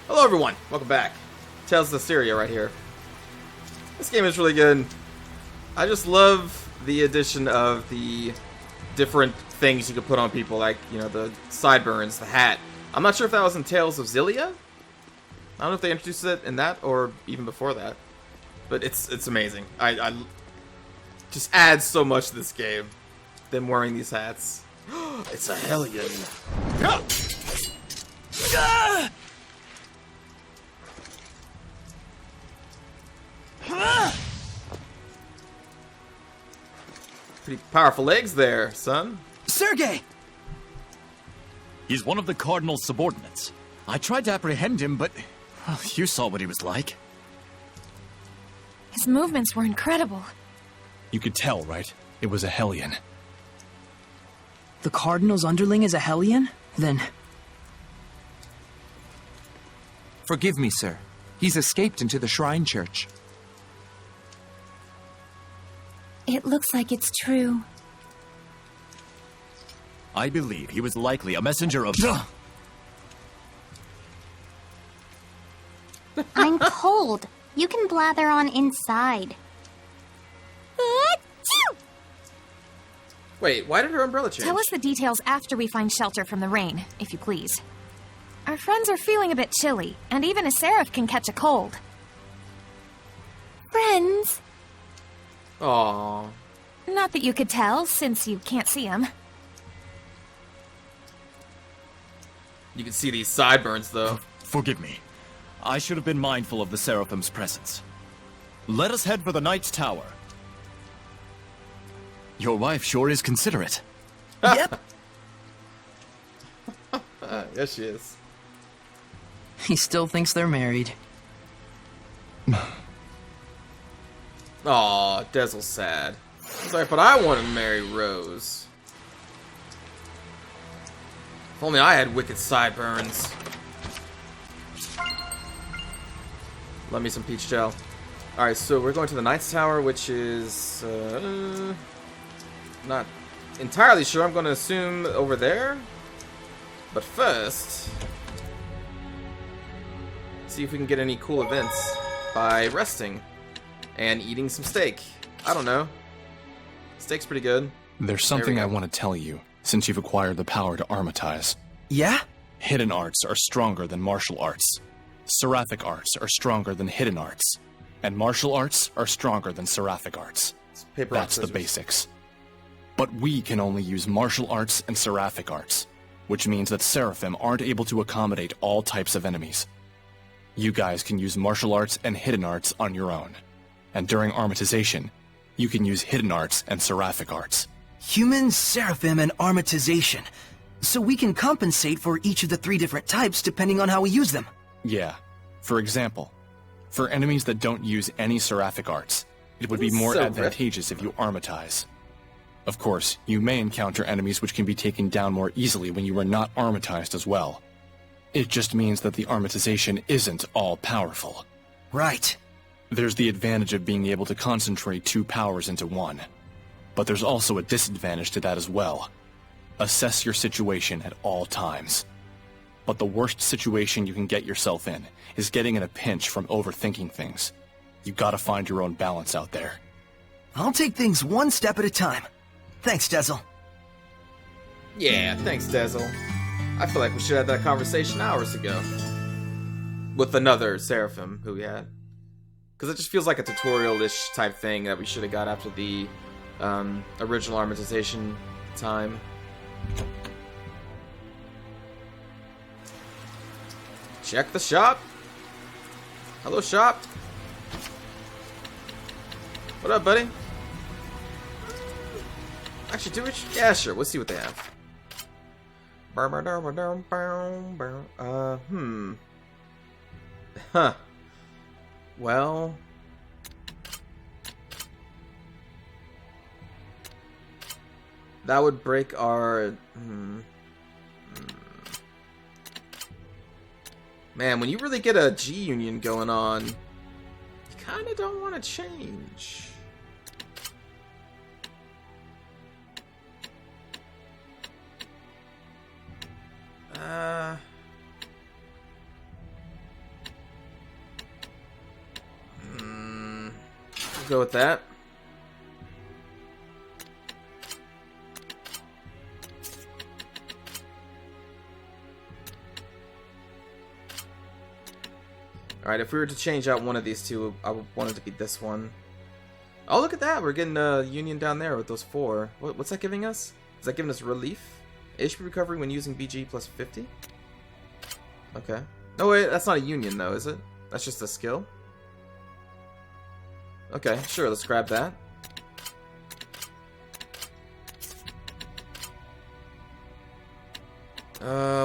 Hello everyone, welcome back. Tales of Zestiria right here. This game is really good. I just love the addition of the different things you could put on people, like, you know, the sideburns, the hat. I'm not sure if that was in Tales of Zestiria. I don't know if they introduced it in that or even before that. But it's amazing. I just adds so much to this game. Them wearing these hats. It's a hellion. Pretty powerful legs there, son. Sergei! He's one of the Cardinal's subordinates. I tried to apprehend him, but well, you saw what he was like. His movements were incredible. You could tell, right? It was a hellion. The Cardinal's underling is a hellion? Then... Forgive me, sir. He's escaped into the Shrine Church. It looks like it's true. I believe he was likely a messenger of... I'm cold. You can blather on inside. Wait, why did her umbrella change? Tell us the details after we find shelter from the rain, if you please. Our friends are feeling a bit chilly, and even a seraph can catch a cold. Friends? Aww. Not that you could tell, since you can't see them. You can see these sideburns, though. Forgive me. I should have been mindful of the Seraphim's presence. Let us head for the Knight's Tower. Your wife sure is considerate. Yep. Yes, she is. He still thinks they're married. Aw, Dezel's sad. He's like, but I want to marry Rose. If only I had wicked sideburns. Love me some peach gel. Alright, so we're going to the Knight's Tower, which is... not entirely sure. I'm going to assume over there. But first... see if we can get any cool events by resting and eating some steak. I don't know. Steak's pretty good. There's something I want to tell you, since you've acquired the power to armatize. Yeah? Hidden arts are stronger than martial arts. Seraphic arts are stronger than hidden arts. And martial arts are stronger than seraphic arts. Paper, rock, That's the scissors. basics. But we can only use martial arts and seraphic arts, which means that Seraphim aren't able to accommodate all types of enemies. You guys can use martial arts and hidden arts on your own. And during armatization, you can use hidden arts and seraphic arts. Human, seraphim, and armatization. So we can compensate for each of the 3 different types depending on how we use them. Yeah. For example, for enemies that don't use any seraphic arts, it would be more So advantageous if you armatize. Of course, you may encounter enemies which can be taken down more easily when you are not armatized as well. It just means that the armatization isn't all powerful. Right. There's the advantage of being able to concentrate 2 powers into one. But there's also a disadvantage to that as well. Assess your situation at all times. But the worst situation you can get yourself in is getting in a pinch from overthinking things. You gotta find your own balance out there. I'll take things one step at a time. Thanks, Dezel. Yeah, thanks, Dezel. I feel like we should have that conversation hours ago. With another Seraphim who we had. Because it just feels like a tutorial-ish type thing that we should have got after the original armatization time. Check the shop. Hello, shop. What up, buddy? Actually, do it. Yeah, sure. We'll see what they have. Huh. Well. That would break our... Man, when you really get a G-Union going on, you kind of don't want to change. Go with that. Alright, if we were to change out one of these two, I would want it to be this one. Oh, look at that! We're getting a union down there with those 4. What's that giving us? Is that giving us relief? HP recovery when using BG plus 50? Okay. No, wait, that's not a union though, is it? That's just a skill? Okay, sure, let's grab that.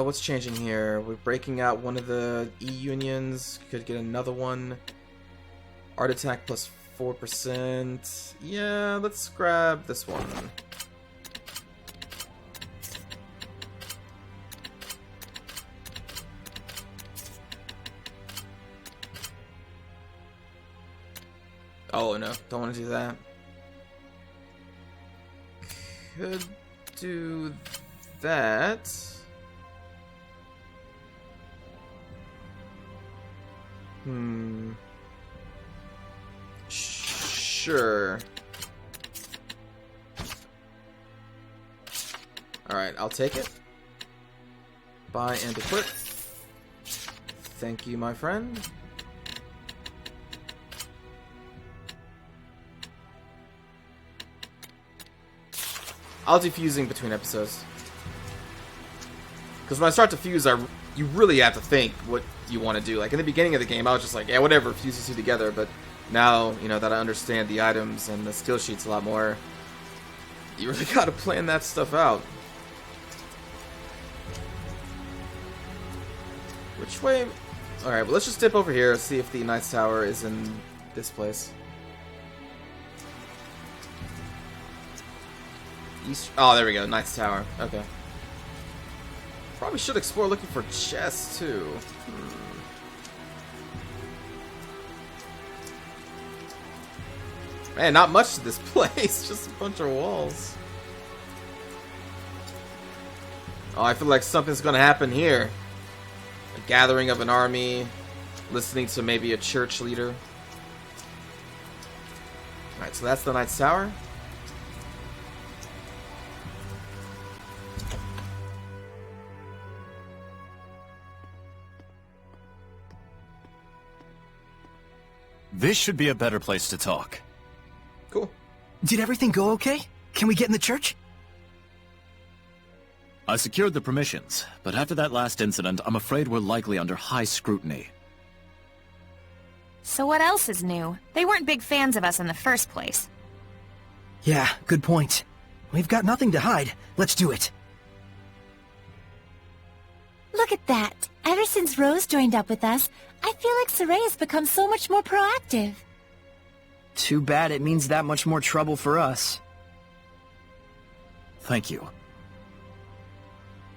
What's changing here? We're breaking out one of the E-unions. Could get another one. Art attack plus 4%. Yeah, let's grab this one. Oh no, don't want to do that. Could do that. Sure. Alright, I'll take it. Buy and equip. Thank you, my friend. I'll do fusing between episodes. Because when I start to fuse, you really have to think what you want to do. Like, in the beginning of the game, I was just like, yeah, whatever, fuse these two together. But now, you know, that I understand the items and the skill sheets a lot more, you really gotta plan that stuff out. Which way? Alright, well, let's just dip over here, see if the Knight's Tower is in this place. East. Oh, there we go. Knight's Tower. Okay. Probably should explore looking for chests too. Man, not much to this place. Just a bunch of walls. Oh, I feel like something's gonna happen here. A gathering of an army. Listening to maybe a church leader. Alright, so that's the Knight's Tower. This should be a better place to talk. Cool. Did everything go okay? Can we get in the church? I secured the permissions, but after that last incident, I'm afraid we're likely under high scrutiny. So what else is new? They weren't big fans of us in the first place. Yeah, good point. We've got nothing to hide. Let's do it. Look at that. Ever since Rose joined up with us, I feel like Saray has become so much more proactive. Too bad it means that much more trouble for us. Thank you.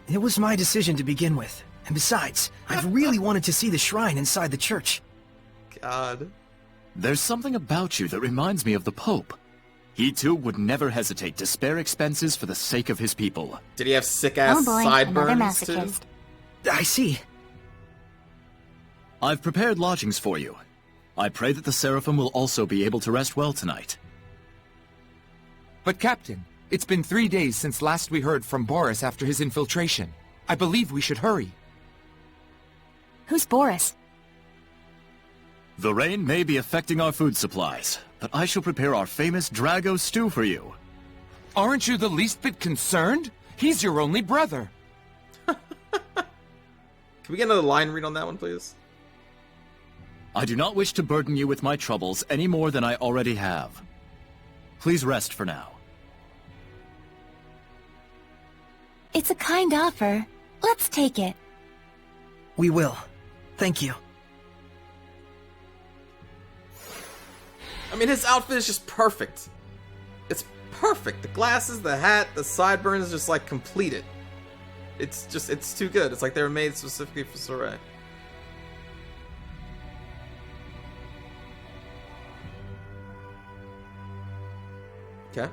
It was my decision to begin with. And besides, I've really wanted to see the shrine inside the church. God. There's something about you that reminds me of the Pope. He too would never hesitate to spare expenses for the sake of his people. Did he have sick-ass Oh boy, another sideburns too? masochist. I see. I've prepared lodgings for you. I pray that the Seraphim will also be able to rest well tonight. But Captain, it's been 3 days since last we heard from Boris after his infiltration. I believe we should hurry. Who's Boris? The rain may be affecting our food supplies, but I shall prepare our famous Drago stew for you. Aren't you the least bit concerned? He's your only brother. Can we get another line read on that one, please? I do not wish to burden you with my troubles any more than I already have. Please rest for now. It's a kind offer. Let's take it. We will. Thank you. I mean, his outfit is just perfect. It's perfect. The glasses, the hat, the sideburns, just like completed. It's just, it's too good. It's like they were made specifically for Saray. Okay.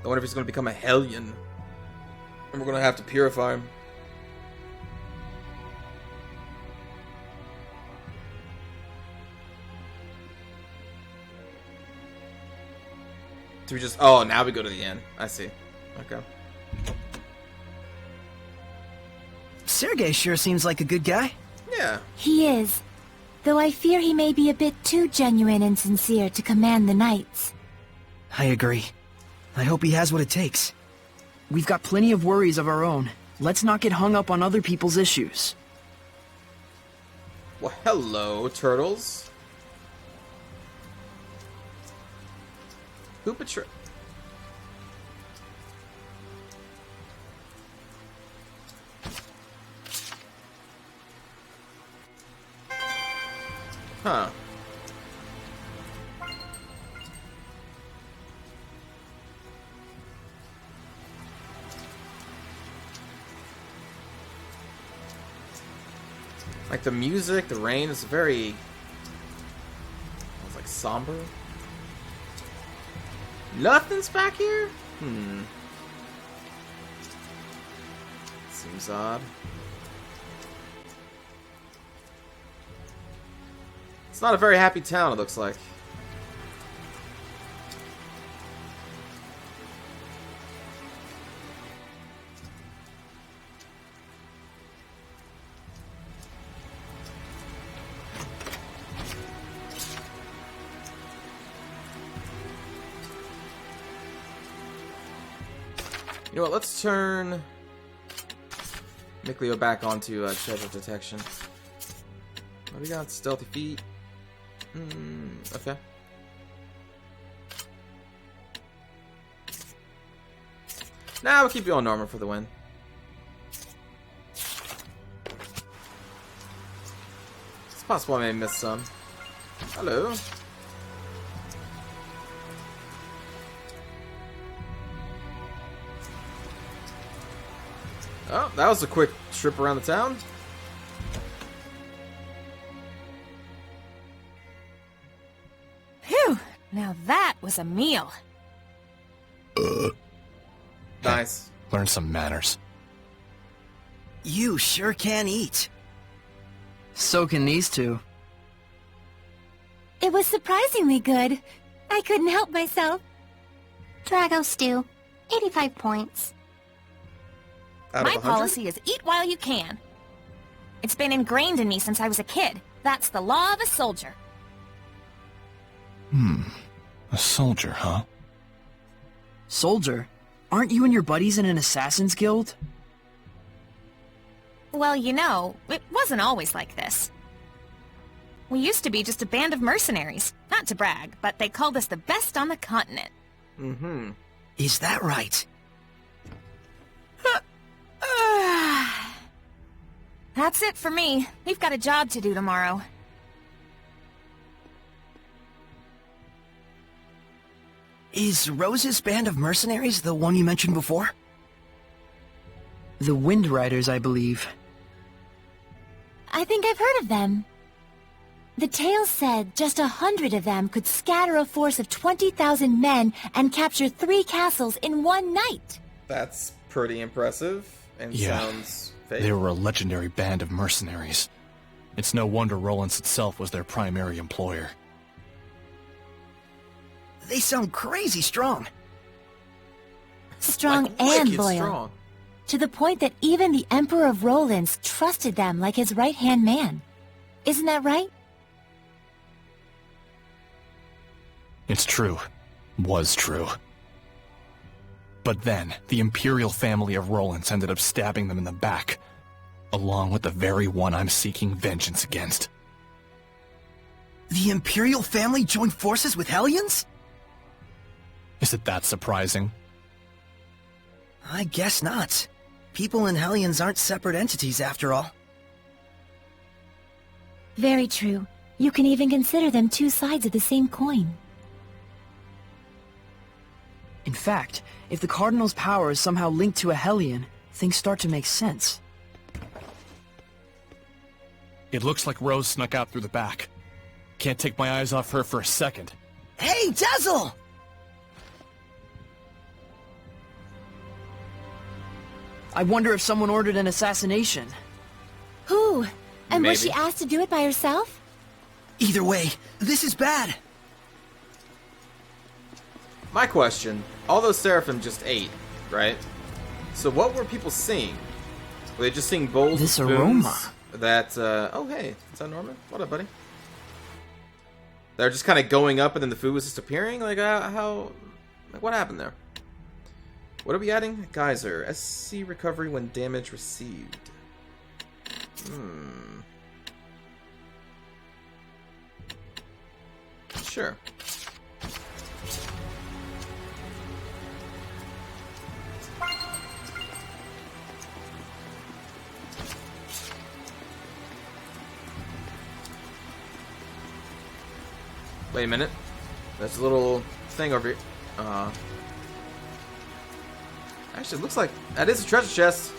I wonder if he's going to become a Hellion. And we're going to have to purify him. Do we just... Oh, now we go to the inn. I see. Okay. Sergei sure seems like a good guy. Yeah. He is. Though I fear he may be a bit too genuine and sincere to command the knights. I agree. I hope he has what it takes. We've got plenty of worries of our own. Let's not get hung up on other people's issues. Well, hello, turtles. Who betrayed... Huh. Like the music, the rain is very... It's like somber. Nothing's back here? Seems odd. It's not a very happy town, it looks like. You know what, let's turn Nikleo back onto treasure detection. What we got? Stealthy feet. Okay. Nah, we'll keep you on normal for the win. It's possible I may miss some. Hello. Oh, that was a quick trip around the town. Phew! Now that was a meal. Nice. Learn some manners. You sure can eat. So can these two. It was surprisingly good. I couldn't help myself. Drago stew, 85 points. Out of My 100? policy is eat while you can. It's been ingrained in me since I was a kid. That's the law of a soldier. A soldier, huh? Soldier? Aren't you and your buddies in an assassin's guild? Well, you know, it wasn't always like this. We used to be just a band of mercenaries. Not to brag, but they called us the best on the continent. Is that right? That's it for me. We've got a job to do tomorrow. Is Rose's band of mercenaries the one you mentioned before? The Wind Riders, I believe. I think I've heard of them. The tale said just 100 of them could scatter a force of 20,000 men and capture 3 castles in one night. That's pretty impressive and sounds fake. They were a legendary band of mercenaries. It's no wonder Rollins itself was their primary employer. They sound crazy strong. Strong Like and wicked loyal. strong. To the point that even the Emperor of Rollins trusted them like his right-hand man. Isn't that right? It's true. Was true. But then, the Imperial family of Rollins ended up stabbing them in the back, along with the very one I'm seeking vengeance against. The Imperial family joined forces with Hellions? Is it that surprising? I guess not. People and Hellions aren't separate entities after all. Very true. You can even consider them 2 sides of the same coin. In fact, if the Cardinal's power is somehow linked to a Hellion, things start to make sense. It looks like Rose snuck out through the back. Can't take my eyes off her for a second. Hey, Dazzle! I wonder if someone ordered an assassination. Who? And was Maybe. she asked to do it by herself? Either way, this is bad. My question, all those seraphim just ate, right? So what were people seeing? Were they just seeing bowls This of spoons aroma. that, oh hey, is that Norman? What up, buddy? They're just kind of going up and then the food was just appearing? Like, like, what happened there? What are we adding? Geyser. SC recovery when damage received. Sure. Wait a minute. There's a little thing over here. Actually, it looks like that is a treasure chest.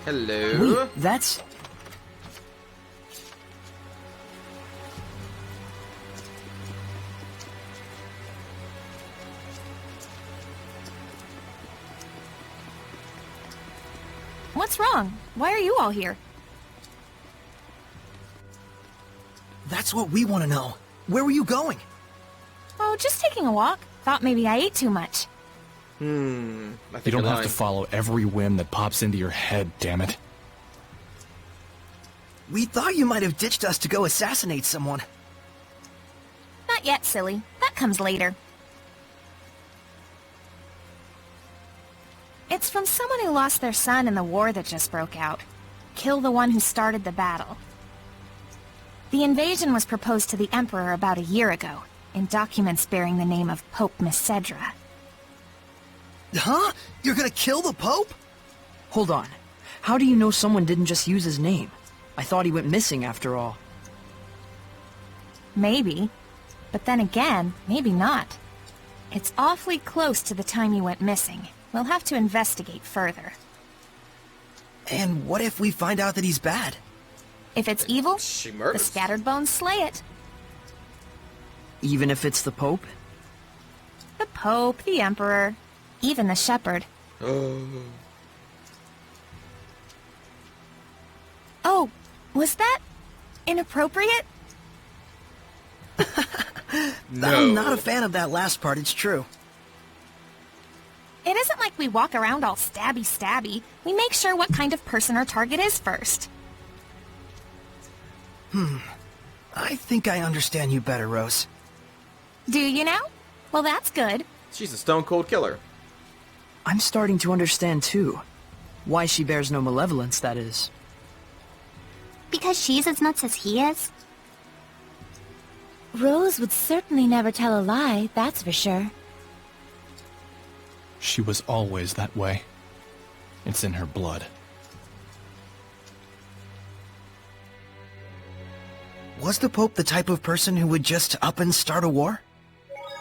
Hello. Wait, that's... What's wrong? Why are you all here? That's what we want to know. Where were you going? Oh, just taking a walk. Thought maybe I ate too much. I think You don't you're have lying. to follow every whim that pops into your head, damn it. We thought you might have ditched us to go assassinate someone. Not yet, silly. That comes later. It's from someone who lost their son in the war that just broke out. Kill the one who started the battle. The invasion was proposed to the Emperor about a year ago, in documents bearing the name of Pope Messedra. Huh? You're gonna kill the Pope? Hold on. How do you know someone didn't just use his name? I thought he went missing after all. Maybe. But then again, maybe not. It's awfully close to the time he went missing. We'll have to investigate further. And what if we find out that he's bad? If it's evil, She the murders. scattered bones slay it. Even if it's the Pope? The Pope, the Emperor, even the Shepherd. Oh, was that inappropriate? No. I'm not a fan of that last part, it's true. It isn't like we walk around all stabby-stabby. We make sure what kind of person our target is first. I think I understand you better, Rose. Do you now? Well, that's good. She's a stone cold killer. I'm starting to understand, too. Why she bears no malevolence, that is. Because she's as nuts as he is? Rose would certainly never tell a lie, that's for sure. She was always that way. It's in her blood. Was the Pope the type of person who would just up and start a war?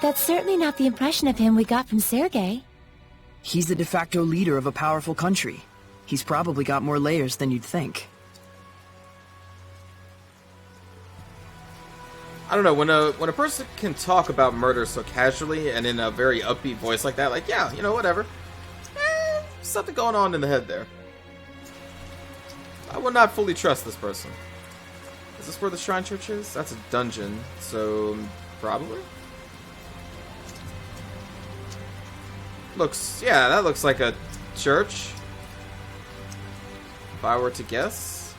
That's certainly not the impression of him we got from Sergei. He's the de facto leader of a powerful country. He's probably got more layers than you'd think. I don't know, when a person can talk about murder so casually and in a very upbeat voice like that, like, yeah, you know, whatever. Something going on in the head there. I would not fully trust this person. Is this where the Shrine Church is? That's a dungeon, so probably? Yeah, that looks like a church. If I were to guess.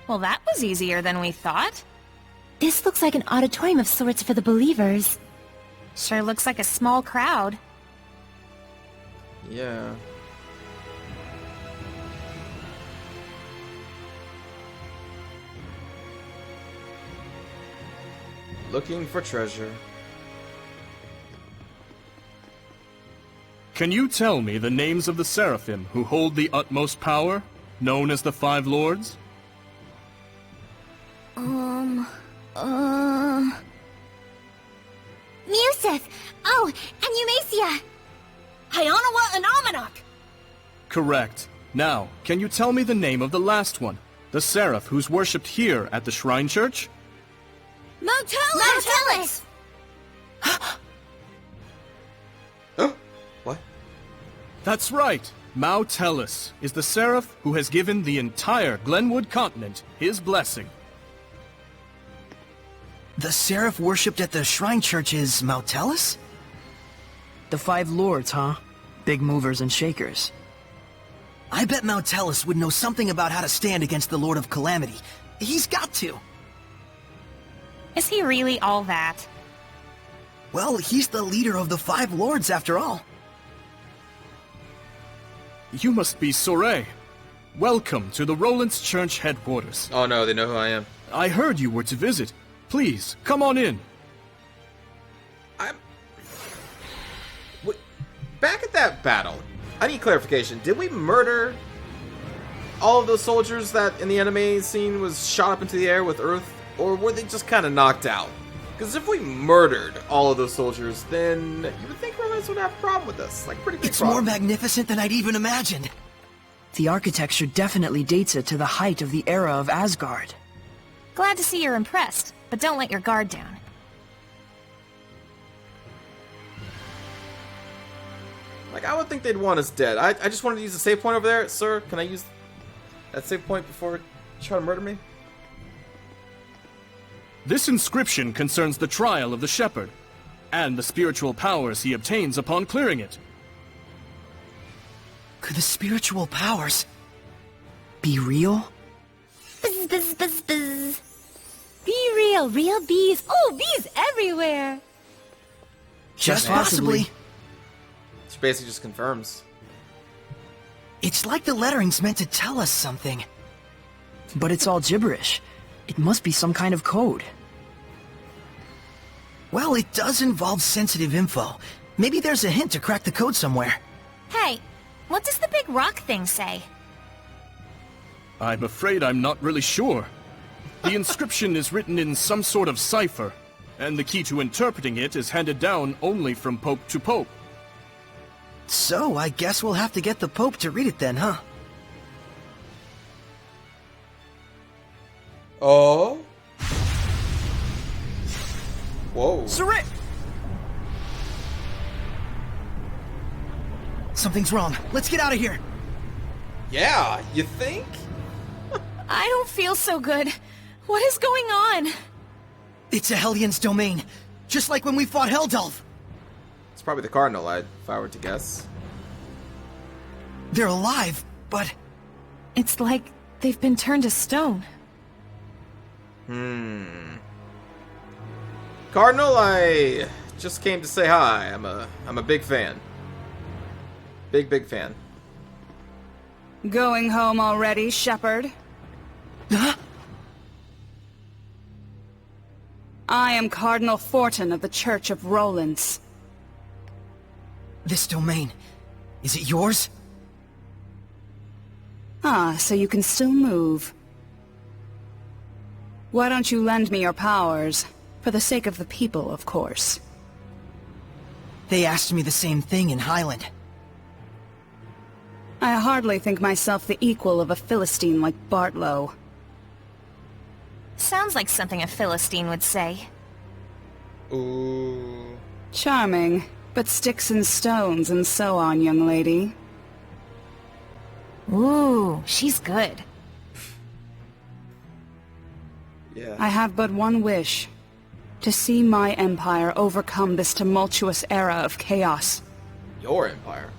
Well, that was easier than we thought. This looks like an auditorium of sorts for the believers. Sure looks like a small crowd. Yeah. Looking for treasure. Can you tell me the names of the Seraphim who hold the utmost power, known as the Five Lords? Museth! Oh, and Eumacia! Hyanawa and Amanok! Correct. Now, can you tell me the name of the last one? The Seraph who's worshipped here at the Shrine Church? Motelis! What? That's right. Mao Tellus is the seraph who has given the entire Glenwood continent his blessing. The seraph worshipped at the shrine church is Mao Tellus? The five lords, huh? Big movers and shakers. I bet Mao Tellus would know something about how to stand against the Lord of Calamity. He's got to. Is he really all that? Well, he's the leader of the five lords after all. You must be Soray. Welcome to the Roland's Church headquarters. Oh no, they know who I am. I heard you were to visit. Please, come on in. Back at that battle, I need clarification. Did we murder all of those soldiers that in the anime scene was shot up into the air with earth? Or were they just kind of knocked out? Because if we murdered all of those soldiers, then you would think Romans would have a problem with us. Like, pretty big It's problem. more magnificent than I'd even imagined. The architecture definitely dates it to the height of the era of Asgard. Glad to see you're impressed, but don't let your guard down. Like, I would think they'd want us dead. I just wanted to use the save point over there. Sir, can I use that save point before you try to murder me? This inscription concerns the trial of the shepherd, and the spiritual powers he obtains upon clearing it. Could the spiritual powers be real? Buzz, buzz, buzz, buzz. Be real, real bees. Oh, bees everywhere. Just possibly. Which basically just confirms. It's like the lettering's meant to tell us something. But it's all gibberish. It must be some kind of code. Well, it does involve sensitive info. Maybe there's a hint to crack the code somewhere. Hey, what does the big rock thing say? I'm afraid I'm not really sure. The inscription is written in some sort of cipher, and the key to interpreting it is handed down only from pope to pope. So, I guess we'll have to get the Pope to read it then, huh? Oh? Whoa. Sarit! Something's wrong. Let's get out of here. Yeah, you think? I don't feel so good. What is going on? It's a Hellions domain, just like when we fought Heldalf. It's probably the Cardinal, if I were to guess. They're alive, but... It's like they've been turned to stone. Cardinal, I just came to say hi. I'm a big fan. Big fan. Going home already, Shepherd? Huh? I am Cardinal Fortin of the Church of Roland's. This domain, is it yours? Ah, so you can still move. Why don't you lend me your powers? For the sake of the people, of course. They asked me the same thing in Highland. I hardly think myself the equal of a Philistine like Bartlow. Sounds like something a Philistine would say. Ooh. Charming, but sticks and stones and so on, young lady. Ooh, she's good. Yeah. I have but one wish. To see my empire overcome this tumultuous era of chaos. Your empire.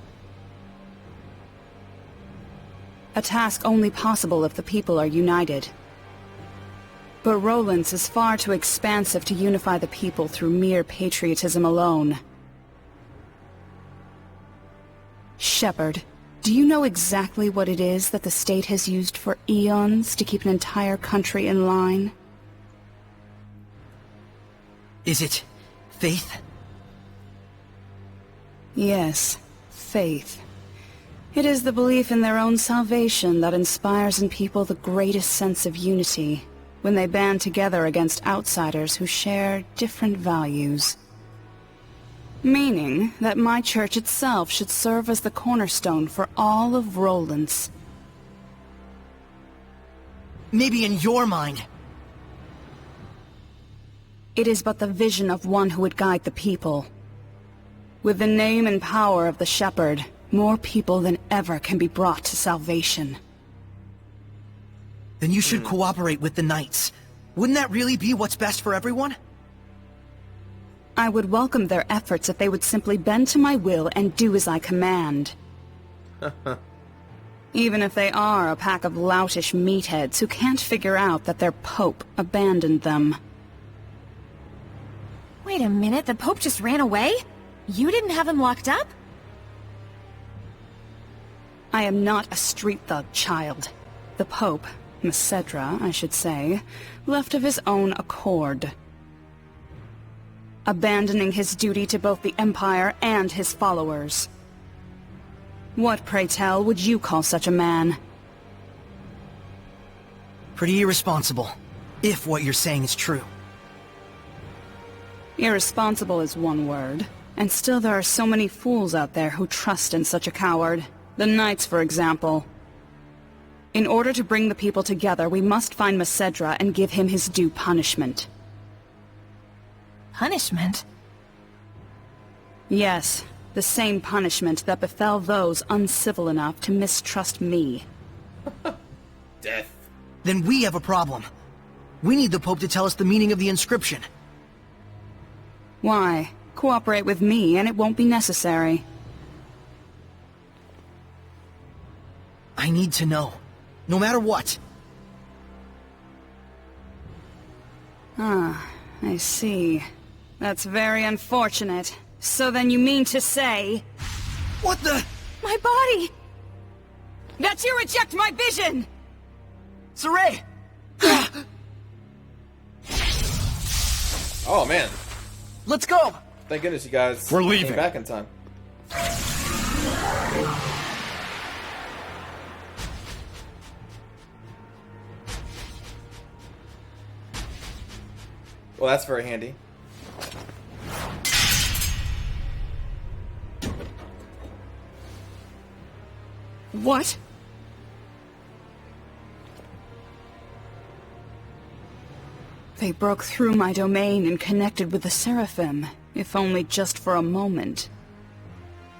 A task only possible if the people are united. But Roland's is far too expansive to unify the people through mere patriotism alone. Shepherd, do you know exactly what it is that the state has used for eons to keep an entire country in line? Is it faith? Yes, faith. It is the belief in their own salvation that inspires in people the greatest sense of unity when they band together against outsiders who share different values. Meaning that my church itself should serve as the cornerstone for all of Roland's. Maybe in your mind. It is but the vision of one who would guide the people. With the name and power of the Shepherd, more people than ever can be brought to salvation. Then you should cooperate with the Knights. Wouldn't that really be what's best for everyone? I would welcome their efforts if they would simply bend to my will and do as I command. Even if they are a pack of loutish meatheads who can't figure out that their Pope abandoned them. Wait a minute, the Pope just ran away? You didn't have him locked up? I am not a street thug, child. The Pope, Macedra, I should say, left of his own accord. Abandoning his duty to both the Empire and his followers. What, pray tell, would you call such a man? Pretty irresponsible, if what you're saying is true. Irresponsible is one word, and still there are so many fools out there who trust in such a coward. The Knights, for example. In order to bring the people together, we must find Macedra and give him his due punishment. Punishment? Yes, the same punishment that befell those uncivil enough to mistrust me. Death. Then we have a problem. We need the Pope to tell us the meaning of the inscription. Why? Cooperate with me and it won't be necessary. I need to know. No matter what. Ah, I see. That's very unfortunate. So then you mean to say... What the... My body! That you reject my vision! Saray! Oh, man. Let's go! Thank goodness you guys We're leaving. came back in time. Well, that's very handy. What? They broke through my domain and connected with the Seraphim, if only just for a moment.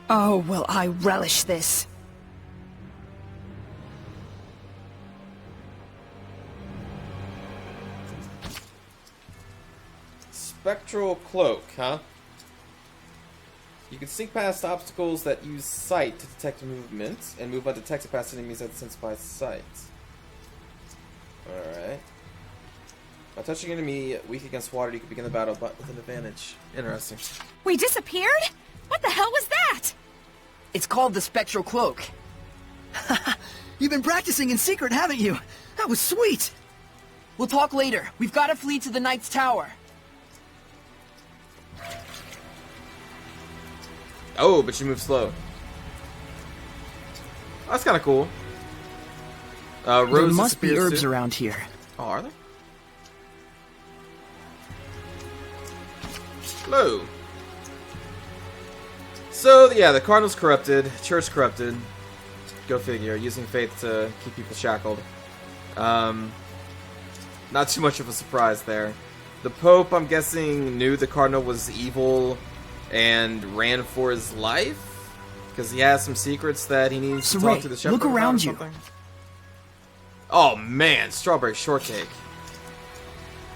Oh, will I relish this! Spectral cloak, huh? You can sneak past obstacles that use sight to detect movement, and move undetected past enemies that sense by sight. Alright. By touching an enemy weak against water, you can begin the battle but with an advantage. Interesting. We disappeared? What the hell was that? It's called the Spectral Cloak. You've been practicing in secret, haven't you? That was sweet! We'll talk later. We've got to flee to the Knight's Tower. Oh, but you move slow. That's kind of cool. There Rose must be disappears herbs too. around here. Oh, are there? Hello. So, yeah, the Cardinal's corrupted. Church corrupted. Go figure. Using faith to keep people shackled. Not too much of a surprise there. The Pope, I'm guessing, knew the Cardinal was evil and ran for his life? Because he has some secrets that he needs to talk to the shepherd look about or around you. something? Oh man, strawberry shortcake.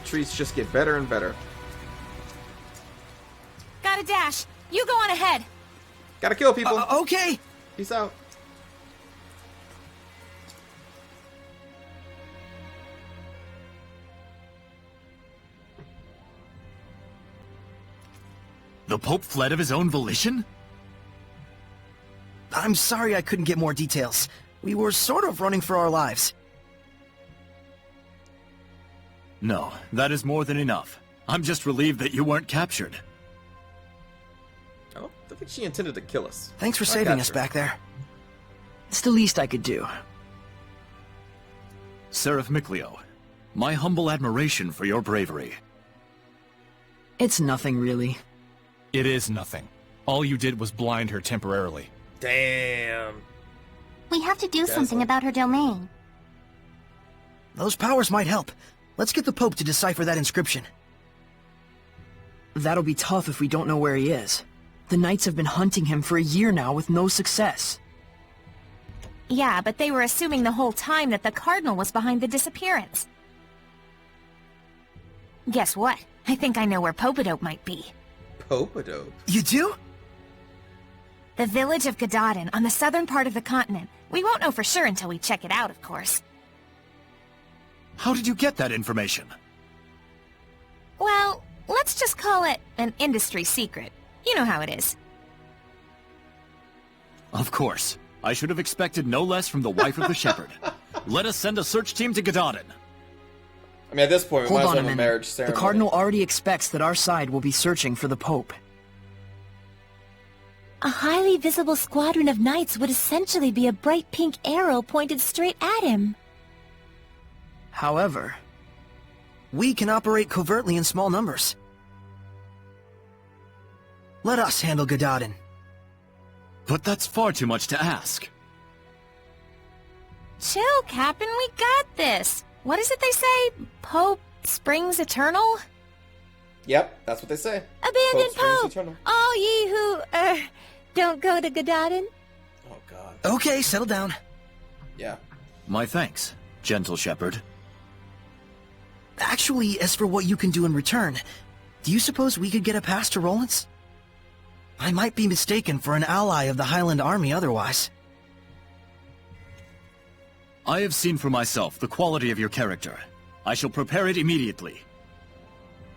Treats just get better and better. Gotta dash. You go on ahead. Gotta kill people. Okay. Peace out. The Pope fled of his own volition? I'm sorry I couldn't get more details. We were sort of running for our lives. No, that is more than enough. I'm just relieved that you weren't captured. I don't think she intended to kill us. Thanks for I saving got us her. back there. It's the least I could do. Seraph Mikleo, my humble admiration for your bravery. It's nothing, really. It is nothing. All you did was blind her temporarily. Damn. We have to do something about her domain. Those powers might help. Let's get the Pope to decipher that inscription. That'll be tough if we don't know where he is. The Knights have been hunting him for a year now with no success. Yeah, but they were assuming the whole time that the Cardinal was behind the disappearance. Guess what? I think I know where Popadope might be. Popadope? You do? The village of Gadadin on the southern part of the continent. We won't know for sure until we check it out, of course. How did you get that information? Well, let's just call it an industry secret. You know how it is. Of course. I should have expected no less from the wife of the shepherd. Let us send a search team to Gadadin. I mean, at this point, we Hold might as on well a have a minute. marriage ceremony. The Cardinal already expects that our side will be searching for the Pope. A highly visible squadron of knights would essentially be a bright pink arrow pointed straight at him. However, we can operate covertly in small numbers. Let us handle Gadadin. But that's far too much to ask. Chill, Captain, we got this. What is it they say? Pope springs eternal? Yep, that's what they say. Abandon springs Pope! eternal. All ye who, don't go to Gadadin. Oh, God. Okay, settle down. Yeah. My thanks, gentle shepherd. Actually, as for what you can do in return, do you suppose we could get a pass to Rollins? I might be mistaken for an ally of the Highland Army otherwise. I have seen for myself the quality of your character. I shall prepare it immediately.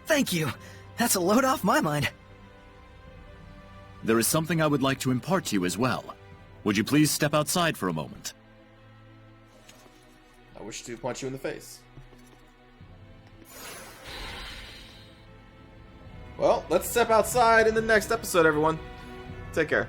Thank you. That's a load off my mind. There is something I would like to impart to you as well. Would you please step outside for a moment? I wish to punch you in the face. Well, let's step outside in the next episode, everyone. Take care.